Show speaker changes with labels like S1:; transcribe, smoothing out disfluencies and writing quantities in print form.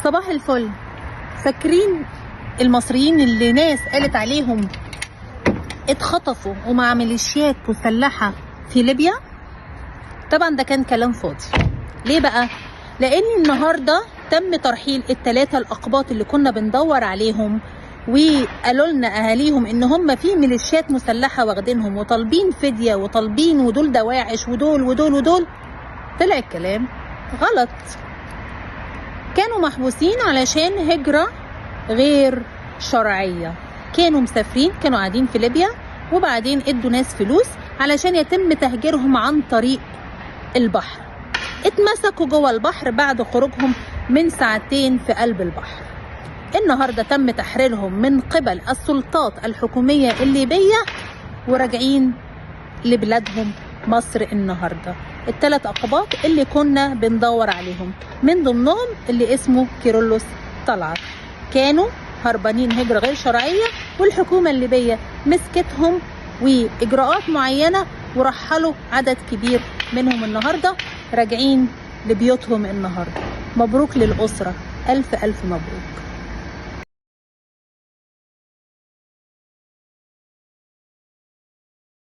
S1: صباح الفل. فاكرين المصريين اللي ناس قالت عليهم اتخطفوا ومع ميليشيات مسلحة في ليبيا؟ طبعا ده كان كلام فاضي. ليه بقى؟ لان النهاردة تم ترحيل ال3 الأقباط اللي كنا بندور عليهم، وقالوا لنا اهاليهم ان هم في ميليشيات مسلحة واخدينهم وطالبين فدية وطالبين، ودول دواعش ودول ودول ودول. طلع الكلام غلط. كانوا محبوسين علشان هجرة غير شرعية، كانوا مسافرين، كانوا قاعدين في ليبيا، وبعدين ادوا ناس فلوس علشان يتم تهجيرهم عن طريق البحر. اتمسكوا جوه البحر بعد خروجهم من ساعتين في قلب البحر. النهاردة تم تحريرهم من قبل السلطات الحكومية الليبية وراجعين لبلادهم مصر. النهاردة ال3 أقباط اللي كنا بندور عليهم، من ضمنهم اللي اسمه كيرلس طلعت، كانوا هربانين هجرة غير شرعية، والحكومة الليبية مسكتهم وإجراءات معينة ورحلوا عدد كبير منهم. النهاردة راجعين لبيوتهم. النهاردة مبروك للأسرة، ألف ألف مبروك.